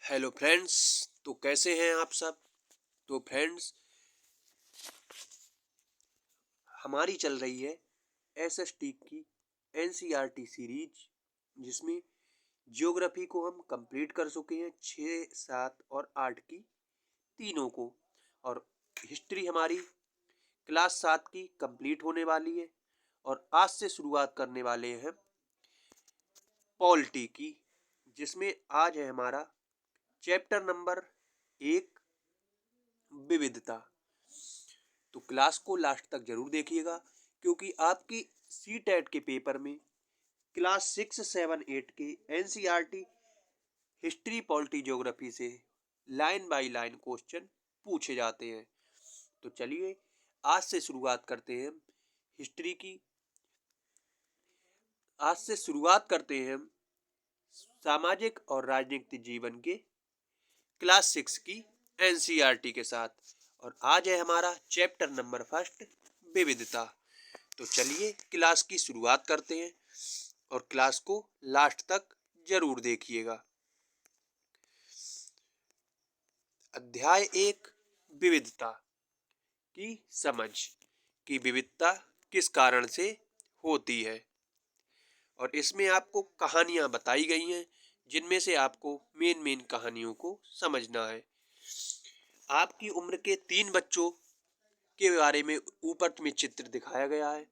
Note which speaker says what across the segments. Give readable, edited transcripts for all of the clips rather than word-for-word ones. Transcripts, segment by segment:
Speaker 1: Hello friends. तो कैसे हैं आप सब। तो फ्रेंड्स, हमारी चल रही है एसएसटी की एनसीईआरटी सीरीज, जिसमें ज्योग्राफी को हम कंप्लीट कर चुके हैं 6, 7 और 8 की तीनों को। और हिस्ट्री हमारी क्लास 7 की कंप्लीट होने वाली है। और आज से शुरुआत करने वाले हैं पॉलिटी की, जिसमें आज है हमारा चैप्टर नंबर 1, विविधता। तो क्लास को लास्ट तक जरूर देखिएगा, क्योंकि आपकी सी टेट के पेपर में क्लास 6, 7, 8 के एनसीईआरटी हिस्ट्री, पॉलिटी, ज्योग्राफी से लाइन बाय लाइन क्वेश्चन पूछे जाते हैं। तो चलिए आज से शुरुआत करते हैं हिस्ट्री की। आज से शुरुआत करते हैं सामाजिक और राजनीतिक जीवन के क्लास 6 की एनसीईआरटी के साथ। और आज है हमारा चैप्टर नंबर 1, विविधता। तो चलिए क्लास की शुरुआत करते हैं और क्लास को लास्ट तक जरूर देखिएगा। अध्याय 1, विविधता की समझ, कि विविधता किस कारण से होती है। और इसमें आपको कहानियां बताई गई हैं, जिनमें से आपको मेन कहानियों को समझना है। आपकी उम्र के 3 बच्चों के बारे में ऊपर में चित्र दिखाया गया है।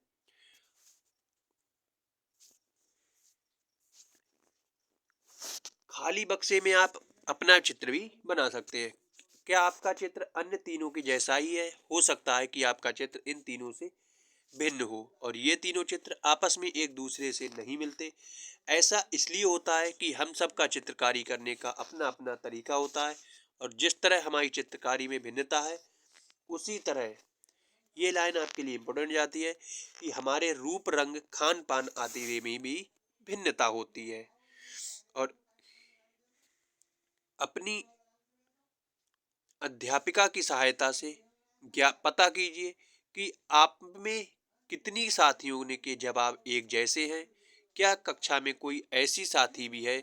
Speaker 1: खाली बक्से में आप अपना चित्र भी बना सकते हैं। क्या आपका चित्र अन्य तीनों के जैसा ही है? हो सकता है कि आपका चित्र इन तीनों से भिन्न हो और ये तीनों चित्र आपस में एक दूसरे से नहीं मिलते। ऐसा इसलिए होता है कि हम सबका चित्रकारी करने का अपना अपना तरीका होता है, और जिस तरह हमारी चित्रकारी में भिन्नता है, उसी तरह ये लाइन आपके लिए इम्पोर्टेंट जाती है कि हमारे रूप, रंग, खान पान आदि में भी भिन्नता होती है। और अपनी अध्यापिका की सहायता से पता कीजिए कि आप में कितनी साथियों ने के जवाब एक जैसे हैं। क्या कक्षा में कोई ऐसी साथी भी है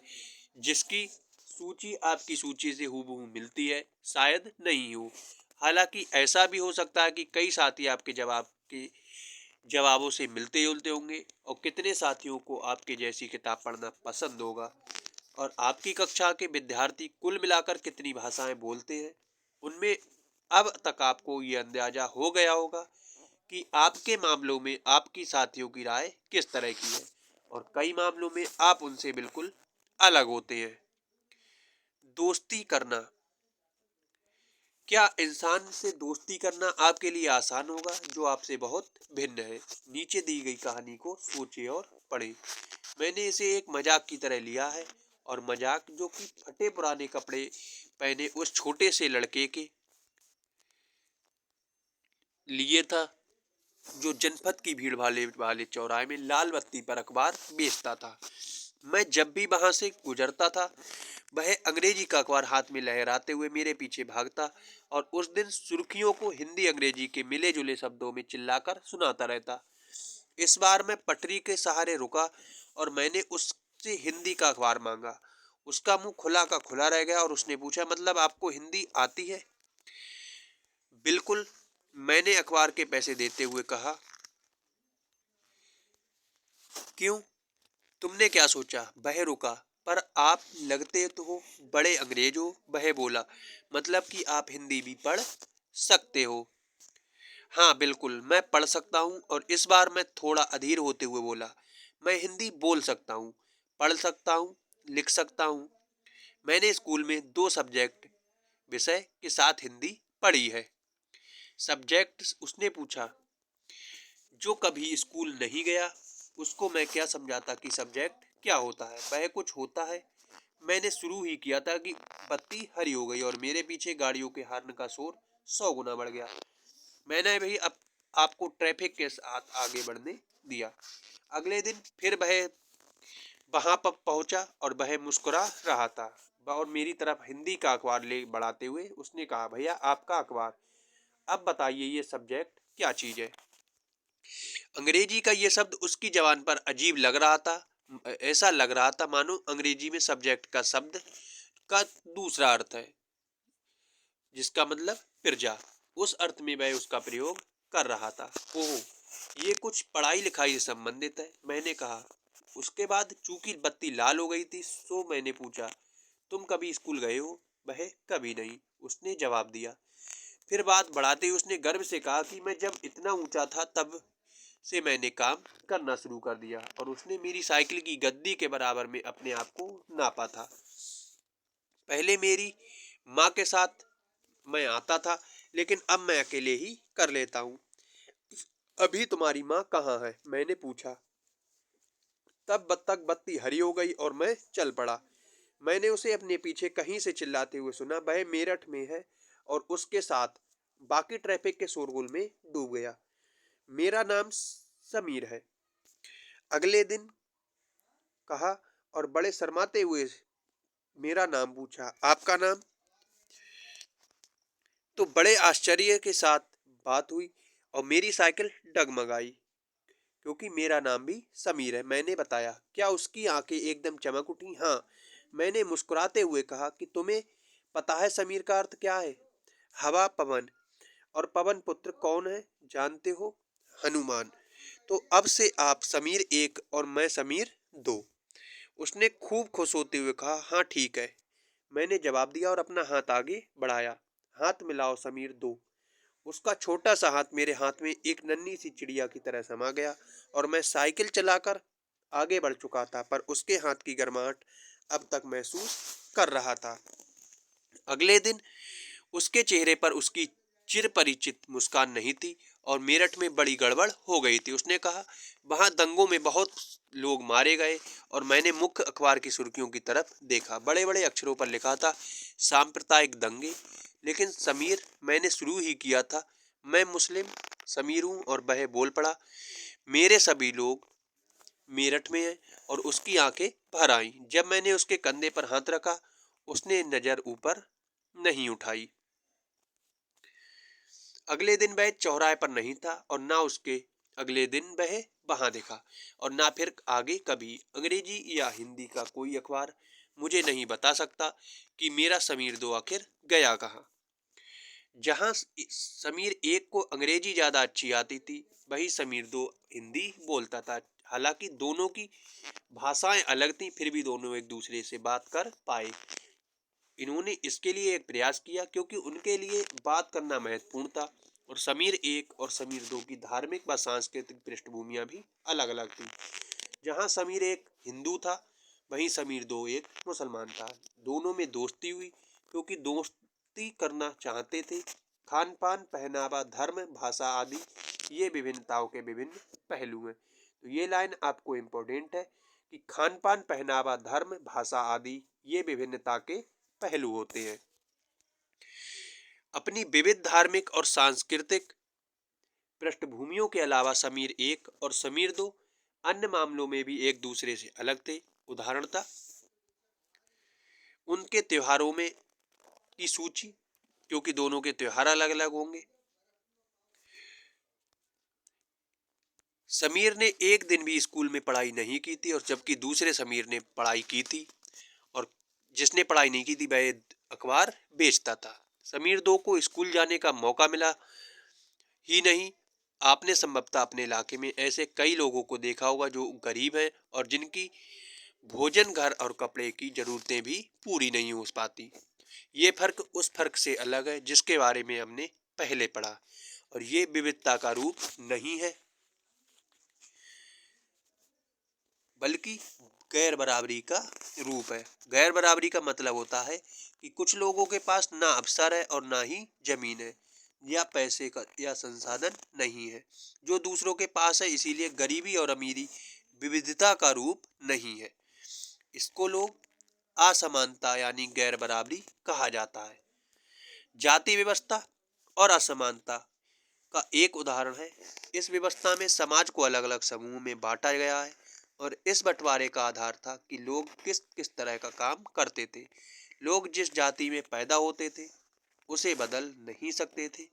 Speaker 1: जिसकी सूची आपकी सूची से हूबहू मिलती है? शायद नहीं हो। हालांकि ऐसा भी हो सकता है कि कई साथी आपके जवाबों से मिलते जुलते होंगे, और कितने साथियों को आपके जैसी किताब पढ़ना पसंद होगा। और आपकी कक्षा के विद्यार्थी कुल मिलाकर कितनी भाषाएं बोलते हैं, उनमें अब तक आपको ये अंदाजा हो गया होगा कि आपके मामलों में आपकी साथियों की राय किस तरह की है, और कई मामलों में आप उनसे बिल्कुल अलग होते हैं। दोस्ती करना। क्या इंसान से दोस्ती करना आपके लिए आसान होगा जो आपसे बहुत भिन्न है? नीचे दी गई कहानी को सोचिए और पढ़ें। मैंने इसे एक मजाक की तरह लिया है, और मजाक जो कि फटे पुराने कपड़े पहने उस छोटे से लड़के के लिए था, जो जनपद की भीड़ वाले वाले चौराहे में लाल बत्ती पर अखबार बेचता था। मैं जब भी वहां से गुजरता था, वह अंग्रेजी का अखबार हाथ में लहराते हुए मेरे पीछे भागता, और उस दिन सुर्खियों को हिंदी अंग्रेजी के मिले जुले शब्दों में चिल्लाकर सुनाता रहता। इस बार मैं पटरी के सहारे रुका और मैंने उससे हिंदी का अखबार मांगा। उसका मुंह खुला का खुला रह गया और उसने पूछा, मतलब आपको हिंदी आती है? बिल्कुल, मैंने अखबार के पैसे देते हुए कहा। क्यों, तुमने क्या सोचा? वह रुका। पर आप लगते तो हो बड़े अंग्रेज हो। वह बोला, मतलब कि आप हिंदी भी पढ़ सकते हो? हाँ बिल्कुल, मैं पढ़ सकता हूँ। और इस बार मैं थोड़ा अधीर होते हुए बोला, मैं हिंदी बोल सकता हूँ, पढ़ सकता हूँ, लिख सकता हूँ। मैंने स्कूल में 2 सब्जेक्ट विषय के साथ हिंदी पढ़ी है। सब्जेक्ट? उसने पूछा। जो कभी स्कूल नहीं गया उसको मैं क्या समझाता कि सब्जेक्ट क्या होता है। वह कुछ होता है। मैंने शुरू ही किया था कि बत्ती हरी हो गई और मेरे पीछे गाड़ियों के हॉर्न का शोर 100 गुना बढ़ गया। मैंने भी अब आपको ट्रैफिक के साथ आगे बढ़ने दिया। अगले दिन फिर वह वहां पर पहुंचा और वह मुस्कुरा रहा था, और मेरी तरफ हिंदी का अखबार ले बढ़ाते हुए उसने कहा, भैया आपका अखबार, अब बताइए ये सब्जेक्ट क्या चीज है? अंग्रेजी का ये शब्द उसकी जबान पर अजीब लग रहा था। ऐसा लग रहा था मानो अंग्रेजी में सब्जेक्ट का शब्द का दूसरा अर्थ है, जिसका मतलब प्रजा। उस अर्थ में वह उसका प्रयोग कर रहा था। ओह, ये कुछ पढ़ाई लिखाई से संबंधित है, मैंने कहा। उसके बाद चूंकि बत्ती लाल हो गई थी, सो मैंने पूछा, तुम कभी स्कूल गए हो? वह, कभी नहीं, उसने जवाब दिया। फिर बात बढ़ाते हुए उसने गर्व से कहा कि मैं जब इतना ऊंचा था तब से मैंने काम करना शुरू कर दिया, और उसने मेरी साइकिल की गद्दी के बराबर में अपने आप को नापा था। पहले मेरी माँ के साथ मैं आता था, लेकिन अब मैं अकेले ही कर लेता हूँ। अभी तुम्हारी माँ कहाँ है? मैंने पूछा। तब तक बत्ती हरी हो गई और मैं चल पड़ा। मैंने उसे अपने पीछे कहीं से चिल्लाते हुए सुना, वह मेरठ में है, और उसके साथ बाकी ट्रैफिक के शोरगुल में डूब गया। मेरा नाम समीर है, अगले दिन कहा, और बड़े शर्माते हुए मेरा नाम पूछा। आपका नाम? तो बड़े आश्चर्य के साथ बात हुई और मेरी साइकिल डगमगाई, क्योंकि मेरा नाम भी समीर है, मैंने बताया। क्या उसकी आंखें एकदम चमक उठी? हाँ, मैंने मुस्कुराते हुए कहा कि तुम्हें पता है समीर का अर्थ क्या है? हवा, पवन। और पवन पुत्र कौन है जानते हो? हनुमान। तो अब से आप समीर एक और मैं समीर दो। उसने खूब खुश होते हुए कहा, हाँ ठीक है। मैंने जवाब दिया और अपना हाथ आगे बढ़ाया। हाथ मिलाओ समीर दो। उसका छोटा सा हाथ मेरे हाथ में एक नन्ही सी चिड़िया की तरह समा गया, और मैं साइकिल चलाकर आगे बढ़ चुका था, पर उसके हाथ की गर्माहट अब तक महसूस कर रहा था। अगले दिन उसके चेहरे पर उसकी चिर परिचित मुस्कान नहीं थी, और मेरठ में बड़ी गड़बड़ हो गई थी। उसने कहा, वहां दंगों में बहुत लोग मारे गए। और मैंने मुख्य अखबार की सुर्खियों की तरफ देखा। बड़े बड़े अक्षरों पर लिखा था, सांप्रदायिक दंगे। लेकिन समीर, मैंने शुरू ही किया था। मैं मुस्लिम समीर हूँ। और वह बोल पड़ा, मेरे सभी लोग मेरठ में हैं। और उसकी आंखें भर आईं जब मैंने उसके कंधे पर हाथ रखा। उसने नजर ऊपर नहीं उठाई। अगले दिन वह चौराहे पर नहीं था, और ना उसके अगले दिन वह वहां दिखा, और ना फिर आगे कभी। अंग्रेजी या हिंदी का कोई अखबार मुझे नहीं बता सकता कि मेरा समीर दो आखिर गया कहाँ। जहां समीर एक को अंग्रेजी ज्यादा अच्छी आती थी, वही समीर दो हिंदी बोलता था। हालांकि दोनों की भाषाएं अलग थीं, फिर भी दोनों एक दूसरे से बात कर पाए। इन्होंने इसके लिए एक प्रयास किया, क्योंकि उनके लिए बात करना महत्वपूर्ण था। और समीर एक और समीर दो की धार्मिक व सांस्कृतिक पृष्ठभूमियां भी अलग अलग थी। जहां समीर एक हिंदू था, वहीं समीर दो एक मुसलमान था। दोनों में दोस्ती हुई, क्योंकि दोस्ती करना चाहते थे। खान पान, पहनावा, धर्म, भाषा आदि ये विभिन्नताओं के विभिन्न पहलू हैं। तो ये लाइन आपको इम्पोर्टेंट है कि खान पान, पहनावा, धर्म, भाषा आदि ये विभिन्नता के पहलू होते हैं। अपनी विविध धार्मिक और सांस्कृतिक पृष्ठभूमियों के अलावा समीर एक और समीर दो अन्य मामलों में भी एक दूसरे से अलग थे। उदाहरणतः उनके त्योहारों में की सूची, क्योंकि दोनों के त्योहार अलग अलग होंगे। समीर ने एक दिन भी स्कूल में पढ़ाई नहीं की थी, और जबकि दूसरे समीर ने पढ़ाई की थी, और जिसने पढ़ाई नहीं की थी वह अखबार बेचता था। समीर दो को स्कूल जाने का मौका मिला ही नहीं। आपने संभवतः अपने इलाके में ऐसे कई लोगों को देखा होगा जो गरीब हैं और जिनकी भोजन, घर और कपड़े की जरूरतें भी पूरी नहीं हो पाती। ये फर्क उस फर्क से अलग है जिसके बारे में हमने पहले पढ़ा, और ये विविधता का रूप नहीं है, बल्कि गैर बराबरी का रूप है। गैर बराबरी का मतलब होता है कि कुछ लोगों के पास ना अवसर है और ना ही जमीन है, या पैसे का या संसाधन नहीं है जो दूसरों के पास है। इसीलिए गरीबी और अमीरी विविधता का रूप नहीं है। इसको लोग असमानता यानी गैर बराबरी कहा जाता है। जाति व्यवस्था और असमानता का एक उदाहरण है। इस व्यवस्था में समाज को अलग अलग समूह में बांटा गया है, और इस बंटवारे का आधार था कि लोग किस किस तरह का काम करते थे। लोग जिस जाति में पैदा होते थे उसे बदल नहीं सकते थे।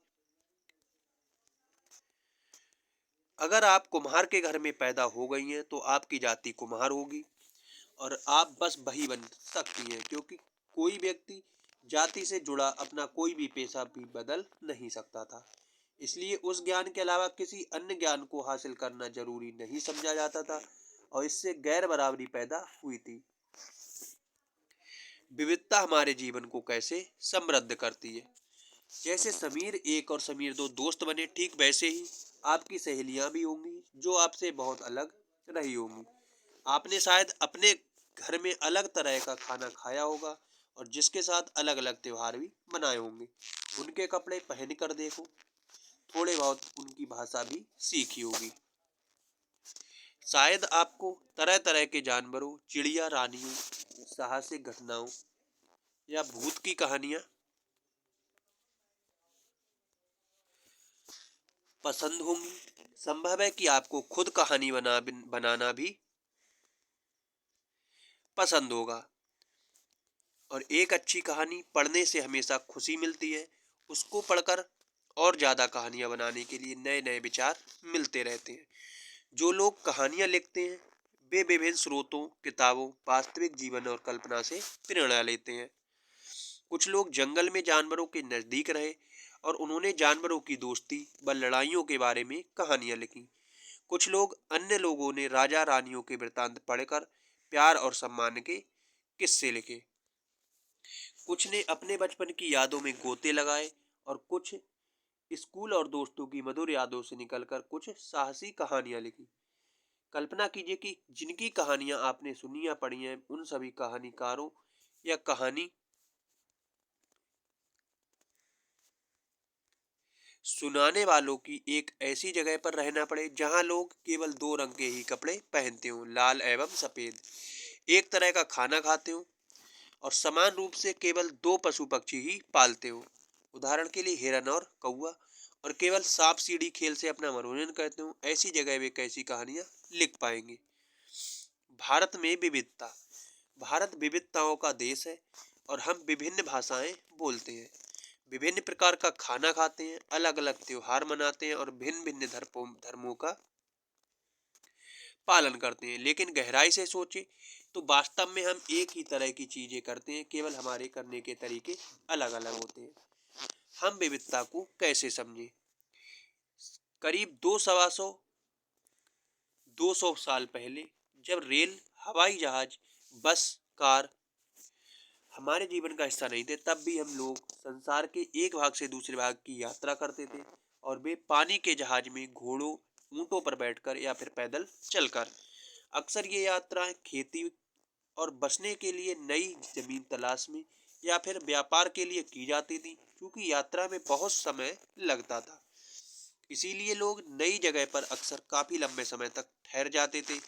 Speaker 1: अगर आप कुम्हार के घर में पैदा हो गई हैं तो आपकी जाति कुम्हार होगी, और आप बस वही बन सकती हैं, क्योंकि कोई व्यक्ति जाति से जुड़ा अपना कोई भी पेशा भी बदल नहीं सकता था। इसलिए उस ज्ञान के अलावा किसी अन्य ज्ञान को हासिल करना जरूरी नहीं समझा जाता था और इससे गैर बराबरी पैदा हुई थी। विविधता हमारे जीवन को कैसे समृद्ध करती है। जैसे समीर एक और समीर दो दोस्त बने, ठीक वैसे ही आपकी सहेलियां भी होंगी जो आपसे बहुत अलग रही होंगी। आपने शायद अपने घर में अलग तरह का खाना खाया होगा और जिसके साथ अलग अलग त्योहार भी मनाए होंगे। उनके कपड़े पहन कर देखो, थोड़े बहुत उनकी भाषा भी सीखी होगी। शायद आपको तरह तरह के जानवरों, चिड़िया रानियों, साहसिक घटनाओं या भूत की कहानियां पसंद होंगी। संभव है कि आपको खुद कहानी बनाना भी पसंद होगा। और एक अच्छी कहानी पढ़ने से हमेशा खुशी मिलती है। उसको पढ़कर और ज़्यादा कहानियाँ बनाने के लिए नए नए विचार मिलते रहते हैं। जो लोग कहानियाँ लिखते हैं वे विभिन्न स्रोतों, किताबों, वास्तविक जीवन और कल्पना से प्रेरणा लेते हैं। कुछ लोग जंगल में जानवरों के नज़दीक रहे और उन्होंने जानवरों की दोस्ती व लड़ाइयों के बारे में कहानियाँ लिखी। कुछ लोग अन्य लोगों ने राजा रानियों के वृतांत पढ़कर प्यार और सम्मान के किस्से लिखे। कुछ ने अपने बचपन की यादों में गोते लगाए और कुछ स्कूल और दोस्तों की मधुर यादों से निकलकर कुछ साहसी कहानियां लिखी। कल्पना कीजिए कि जिनकी कहानियां आपने सुनी या पढ़ी हैं उन सभी कहानीकारों या कहानी सुनाने वालों की एक ऐसी जगह पर रहना पड़े जहां लोग केवल दो रंग के ही कपड़े पहनते हों, लाल एवं सफेद, एक तरह का खाना खाते हों और समान रूप से केवल दो पशु पक्षी ही पालते हो, उदाहरण के लिए हिरन और कौवा, और केवल सांप सीढ़ी खेल से अपना मनोरंजन करते हो। ऐसी जगह वे कैसी कहानियां लिख पाएंगे। भारत में विविधता। भारत विविधताओं का देश है और हम विभिन्न भाषाएं बोलते हैं, विभिन्न प्रकार का खाना खाते हैं, अलग अलग त्योहार मनाते हैं और भिन्न भिन्न धर्मों का पालन करते हैं। लेकिन गहराई से सोचे तो वास्तव में हम एक ही तरह की चीजें करते हैं, केवल हमारे करने के तरीके अलग अलग होते हैं। हम विविधता को कैसे समझें। करीब 200 साल पहले जब रेल, हवाई जहाज, बस, कार हमारे जीवन का हिस्सा नहीं थे, तब भी हम लोग संसार के एक भाग से दूसरे भाग की यात्रा करते थे और वे पानी के जहाज में, घोड़ों, ऊंटों पर बैठकर या फिर पैदल चलकर। अक्सर ये यात्राएं खेती और बसने के लिए नई जमीन तलाश में या फिर व्यापार के लिए की जाती थी, क्योंकि यात्रा में बहुत समय लगता था। इसीलिए लोग नई जगह पर अक्सर काफी लंबे समय तक ठहर जाते थे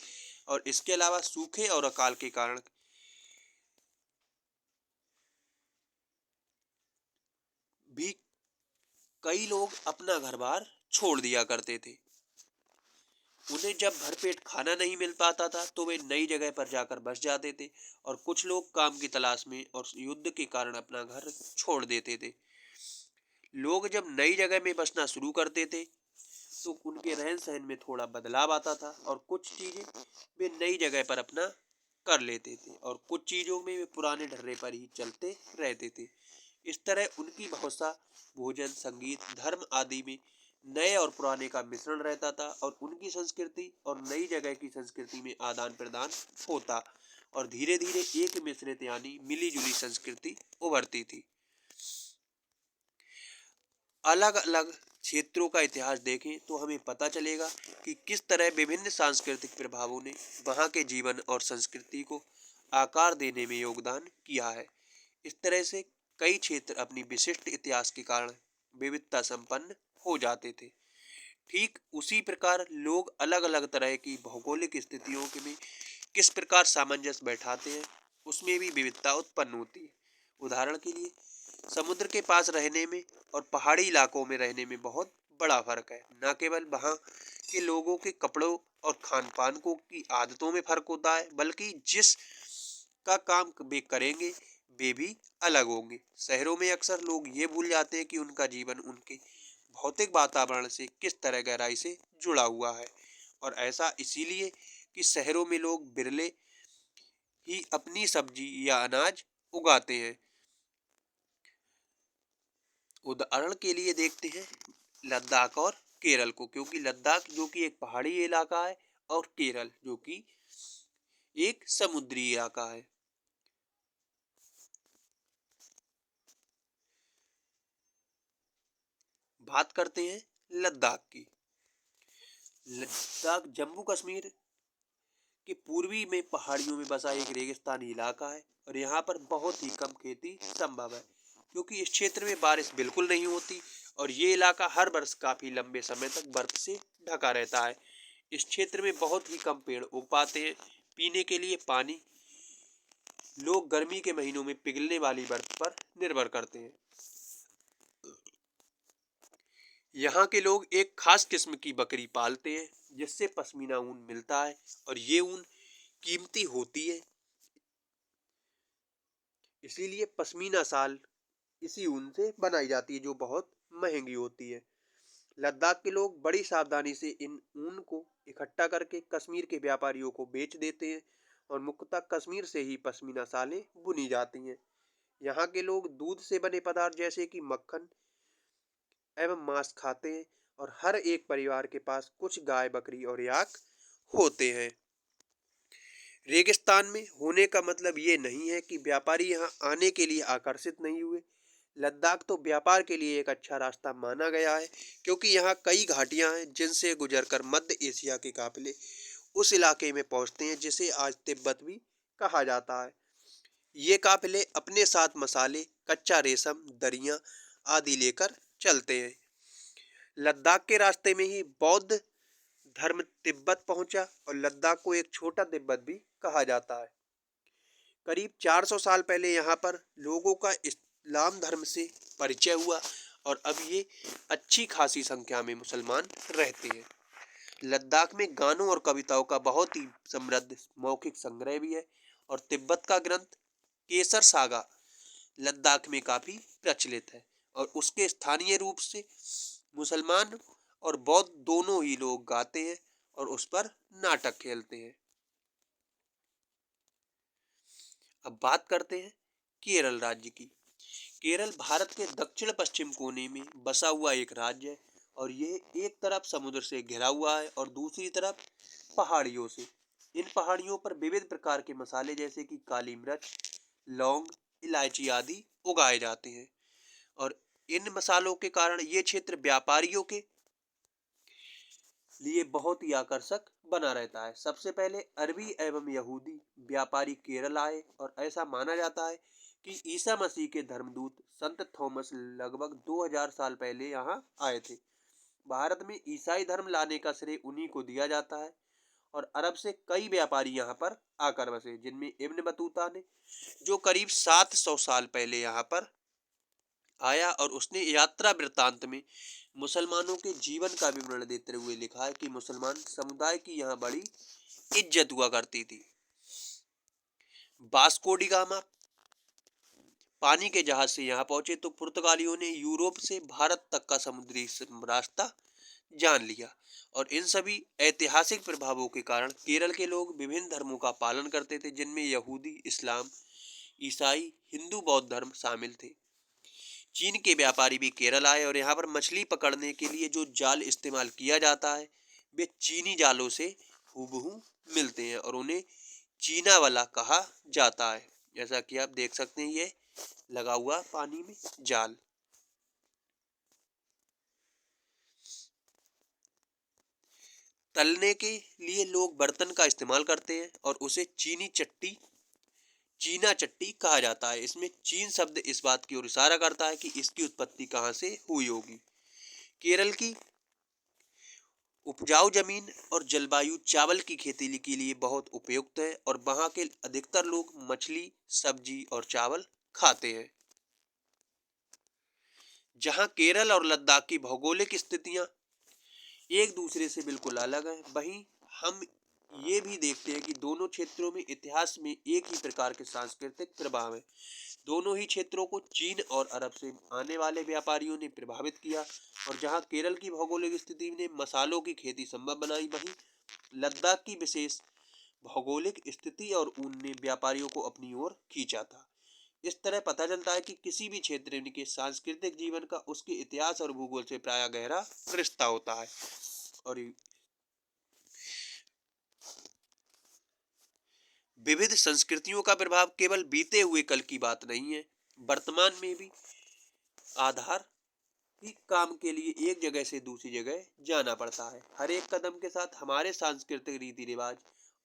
Speaker 1: और इसके अलावा सूखे और अकाल के कारण भी कई लोग अपना घर बार छोड़ दिया करते थे। उन्हें जब भरपेट खाना नहीं मिल पाता था तो वे नई जगह पर जाकर बस जाते थे और कुछ लोग काम की तलाश में और युद्ध के कारण अपना घर छोड़ देते थे। लोग जब नई जगह में बसना शुरू करते थे तो उनके रहन सहन में थोड़ा बदलाव आता था और कुछ चीजें वे नई जगह पर अपना कर लेते थे और कुछ चीजों में वे पुराने ढर्रे पर ही चलते रहते थे। इस तरह उनकी भाषा, भोजन, संगीत, धर्म आदि में नए और पुराने का मिश्रण रहता था और उनकी संस्कृति और नई जगह की संस्कृति में आदान प्रदान होता और धीरे धीरे एक मिश्रित यानी मिली जुली संस्कृति उभरती थी। अलग अलग क्षेत्रों का इतिहास देखें तो हमें पता चलेगा कि किस तरह विभिन्न सांस्कृतिक प्रभावों ने वहाँ के जीवन और संस्कृति को आकार देने में योगदान किया है। इस तरह से कई क्षेत्र अपनी विशिष्ट इतिहास के कारण विविधता संपन्न हो जाते थे। ठीक उसी प्रकार लोग अलग अलग तरह की भौगोलिक स्थितियों के में किस प्रकार सामंजस्य बैठाते हैं, उसमें भी विविधता उत्पन्न होती है। उदाहरण के लिए समुद्र के पास रहने में और पहाड़ी इलाकों में रहने में बहुत बड़ा फर्क है। न केवल वहाँ के लोगों के कपड़ों और खान पान को की आदतों में फर्क होता है, बल्कि जिस का काम वे करेंगे वे भी अलग होंगे। शहरों में अक्सर लोग ये भूल जाते हैं कि उनका जीवन उनके भौतिक वातावरण से किस तरह गहराई से जुड़ा हुआ है और ऐसा इसीलिए कि शहरों में लोग बिरले ही अपनी सब्जी या अनाज उगाते हैं। उदाहरण के लिए देखते हैं लद्दाख और केरल को, क्योंकि लद्दाख जो कि एक पहाड़ी इलाका है और केरल जो कि एक समुद्री इलाका है। बात करते हैं लद्दाख की। लद्दाख जम्मू कश्मीर के पूर्वी में पहाड़ियों में बसा एक रेगिस्तानी इलाका है और यहाँ पर बहुत ही कम खेती संभव है, क्योंकि इस क्षेत्र में बारिश बिल्कुल नहीं होती और ये इलाका हर वर्ष काफी लंबे समय तक बर्फ से ढका रहता है। इस क्षेत्र में बहुत ही कम पेड़ उग पाते हैं। पीने के लिए पानी लोग गर्मी के महीनों में पिघलने वाली बर्फ पर निर्भर करते हैं। यहाँ के लोग एक खास किस्म की बकरी पालते हैं जिससे पश्मीना ऊन मिलता है और ये ऊन कीमती होती है, इसीलिए पश्मीना शाल इसी ऊन से बनाई जाती है जो बहुत महंगी होती है। लद्दाख के लोग बड़ी सावधानी से इन ऊन को इकट्ठा करके कश्मीर के व्यापारियों को बेच देते हैं और मुख्यतः कश्मीर से ही पश्मीना शालें बुनी जाती हैं। यहाँ के लोग दूध से बने पदार्थ जैसे कि मक्खन एवं मांस खाते हैं और हर एक परिवार के पास कुछ गाय, बकरी और याक होते हैं। रेगिस्तान में होने का मतलब ये नहीं है कि व्यापारी यहाँ आने के लिए आकर्षित नहीं हुए। लद्दाख तो व्यापार के लिए एक अच्छा रास्ता माना गया है, क्योंकि यहाँ कई घाटियाँ हैं जिनसे गुजरकर मध्य एशिया के काफिले उस इलाके में पहुँचते हैं जिसे आज तिब्बत भी कहा जाता है। ये काफिले अपने साथ मसाले, कच्चा रेशम, दरियाँ आदि लेकर चलते हैं। लद्दाख के रास्ते में ही बौद्ध धर्म तिब्बत पहुंचा और लद्दाख को एक छोटा तिब्बत भी कहा जाता है। करीब 400 साल पहले यहाँ पर लोगों का इस्लाम धर्म से परिचय हुआ और अब ये अच्छी खासी संख्या में मुसलमान रहते हैं। लद्दाख में गानों और कविताओं का बहुत ही समृद्ध मौखिक संग्रह भी है और तिब्बत का ग्रंथ केसर सागा लद्दाख में काफी प्रचलित है और उसके स्थानीय रूप से मुसलमान और बौद्ध दोनों ही लोग गाते हैं और उस पर नाटक खेलते हैं। अब बात करते हैं केरल राज्य की। केरल भारत के दक्षिण पश्चिम कोने में बसा हुआ एक राज्य है और यह एक तरफ समुद्र से घिरा हुआ है और दूसरी तरफ पहाड़ियों से। इन पहाड़ियों पर विविध प्रकार के मसाले जैसे कि काली मिर्च, लौंग, इलायची आदि उगाए जाते हैं और इन मसालों के कारण ये क्षेत्र व्यापारियों के लिए बहुत ही आकर्षक बना रहता है। सबसे पहले अरबी एवं यहूदी व्यापारी केरल आए और ऐसा माना जाता है कि ईसा मसीह के धर्मदूत संत थॉमस लगभग 2000 साल पहले यहाँ आए थे। भारत में ईसाई धर्म लाने का श्रेय उन्हीं को दिया जाता है और अरब से कई व्यापारी यहाँ पर आकर बसे, जिनमें इब्न बतूता ने, जो करीब 700 साल पहले यहाँ पर आया और उसने यात्रा वृत्तांत में मुसलमानों के जीवन का विवरण देते हुए लिखा है कि मुसलमान समुदाय की यहाँ बड़ी इज्जत हुआ करती थी। वास्को डी गामा पानी के जहाज से यहाँ पहुंचे तो पुर्तगालियों ने यूरोप से भारत तक का समुद्री रास्ता जान लिया और इन सभी ऐतिहासिक प्रभावों के कारण केरल के लोग विभिन्न धर्मों का पालन करते थे, जिनमें यहूदी, इस्लाम, ईसाई, हिंदू, बौद्ध धर्म शामिल थे। चीन के व्यापारी भी केरल आए और यहाँ पर मछली पकड़ने के लिए जो जाल इस्तेमाल किया जाता है वे चीनी जालों से हूबहू मिलते हैं और उन्हें चीना वाला कहा जाता है। जैसा कि आप देख सकते हैं ये लगा हुआ पानी में जाल। तलने के लिए लोग बर्तन का इस्तेमाल करते हैं और उसे चीना चट्टी कहा जाता है। इसमें चीन शब्द इस बात की ओर इशारा करता है कि इसकी उत्पत्ति कहाँ से हुई होगी। केरल की उपजाऊ जमीन और जलवायु चावल की खेती के लिए बहुत उपयुक्त है और वहाँ के अधिकतर लोग मछली, सब्जी और चावल खाते हैं। जहाँ केरल और लद्दाख की भौगोलिक स्थितियाँ एक दूसरे से बिल्कुल अलग हैं, वहीं हम ये भी देखते हैं कि दोनों क्षेत्रों में इतिहास में एक ही प्रकार के सांस्कृतिक प्रभाव हैं। दोनों ही क्षेत्रों को चीन और अरब से आने वाले व्यापारियों ने प्रभावित किया और जहां केरल की भौगोलिक स्थिति ने मसालों की खेती संभव बनाई, वहीं लद्दाख की विशेष भौगोलिक स्थिति और ऊन ने व्यापारियों को अपनी ओर खींचा था। इस तरह पता चलता है कि किसी भी क्षेत्र के सांस्कृतिक जीवन का उसके इतिहास और भूगोल से प्राय गहरा रिश्ता होता है। और विविध संस्कृतियों का प्रभाव केवल बीते हुए कल की बात नहीं है, वर्तमान में भी आधार ही काम के लिए एक जगह से दूसरी जगह जाना पड़ता है। हर एक कदम के साथ हमारे सांस्कृतिक रीति रिवाज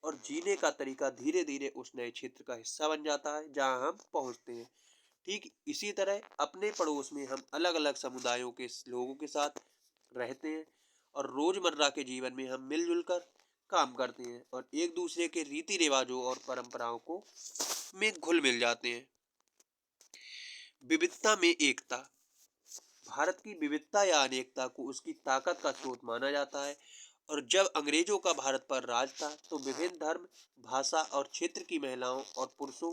Speaker 1: और जीने का तरीका धीरे धीरे उस नए क्षेत्र का हिस्सा बन जाता है जहां हम पहुंचते हैं। ठीक इसी तरह अपने पड़ोस में हम अलग अलग समुदायों के लोगों के साथ रहते हैं और रोजमर्रा के जीवन में हम मिलजुल कर काम करते हैं और एक दूसरे के रीति रिवाजों और परंपराओं को में घुल मिल जाते हैं। विविधता में एकता। भारत की विविधता या अनेकता को उसकी ताकत का स्रोत माना जाता है। और जब अंग्रेजों का भारत पर राज था तो विभिन्न धर्म, भाषा और क्षेत्र की महिलाओं और पुरुषों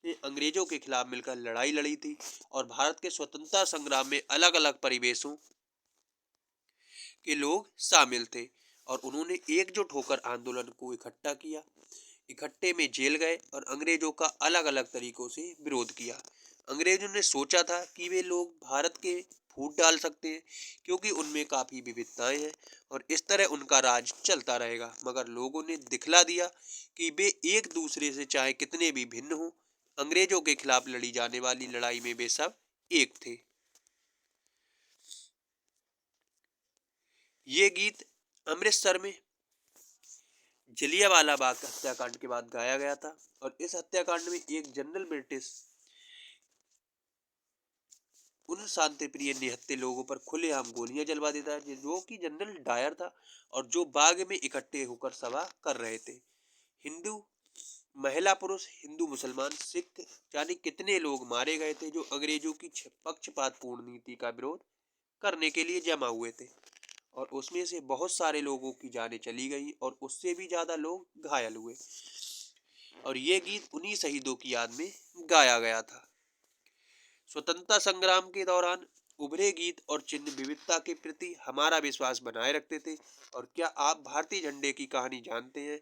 Speaker 1: ने अंग्रेजों के खिलाफ मिलकर लड़ाई लड़ी थी और भारत के स्वतंत्रता संग्राम में अलग अलग परिवेशों के लोग शामिल थे और उन्होंने एकजुट होकर आंदोलन को इकट्ठा किया। इकट्ठे में जेल गए और अंग्रेजों का अलग अलग तरीकों से विरोध किया। अंग्रेजों ने सोचा था कि वे लोग भारत के फूट डाल सकते हैं क्योंकि उनमें काफी विविधताएं हैं और इस तरह उनका राज चलता रहेगा, मगर लोगों ने दिखला दिया कि वे एक दूसरे से चाहे कितने भी भिन्न हों, अंग्रेजों के खिलाफ लड़ी जाने वाली लड़ाई में वे सब एक थे। ये गीत अमृतसर में जलियांवाला बाग हत्याकांड के बाद गाया गया था और इस हत्याकांड में एक जनरल ब्रिटिश उन शांतिप्रिय निहत्थे लोगों पर खुलेआम गोलियां जलवा देता है जो कि जनरल डायर था और जो बाग में इकट्ठे होकर सभा कर रहे थे। हिंदू महिला पुरुष, हिंदू मुसलमान सिख जाने कितने लोग मारे गए थे जो अंग्रेजों की पक्षपातपूर्ण नीति का विरोध करने के लिए जमा हुए थे और उसमें से बहुत सारे लोगों की जानें चली गई और उससे भी ज्यादा लोग घायल हुए और ये गीत उन्हीं शहीदों की याद में गाया गया था। स्वतंत्रता संग्राम के दौरान उभरे गीत और चिन्ह विविधता के प्रति हमारा विश्वास बनाए रखते थे। और क्या आप भारतीय झंडे की कहानी जानते हैं?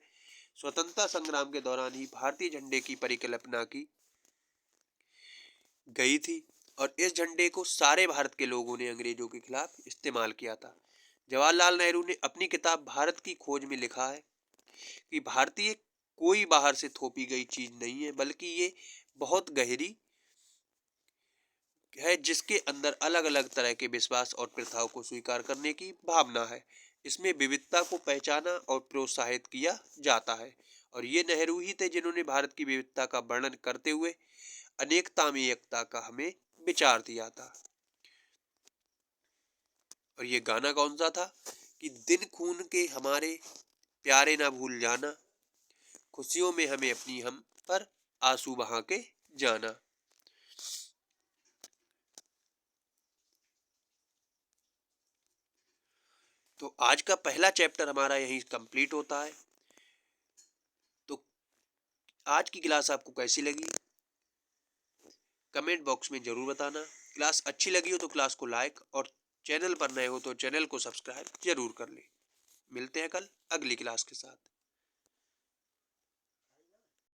Speaker 1: स्वतंत्रता संग्राम के दौरान ही भारतीय झंडे की परिकल्पना की गई थी और इस झंडे को सारे भारत के लोगों ने अंग्रेजों के खिलाफ इस्तेमाल किया था। जवाहरलाल नेहरू ने अपनी किताब भारत की खोज में लिखा है कि भारतीय कोई बाहर से थोपी गई चीज नहीं है, बल्कि ये बहुत गहरी है जिसके अंदर अलग अलग तरह के विश्वास और प्रथाओं को स्वीकार करने की भावना है। इसमें विविधता को पहचाना और प्रोत्साहित किया जाता है और ये नेहरू ही थे जिन्होंने भारत की विविधता का वर्णन करते हुए अनेकता में एकता का हमें विचार दिया था। और ये गाना कौन सा था कि दिन खून के हमारे प्यारे ना भूल जाना, खुशियों में हमें अपनी हम पर आंसू बहा के जाना। तो आज का पहला चैप्टर हमारा यहीं कंप्लीट होता है। तो आज की क्लास आपको कैसी लगी कमेंट बॉक्स में जरूर बताना। क्लास अच्छी लगी हो तो क्लास को लाइक और चैनल पर नए हो तो चैनल को सब्सक्राइब जरूर कर ले। मिलते हैं कल अगली क्लास के साथ।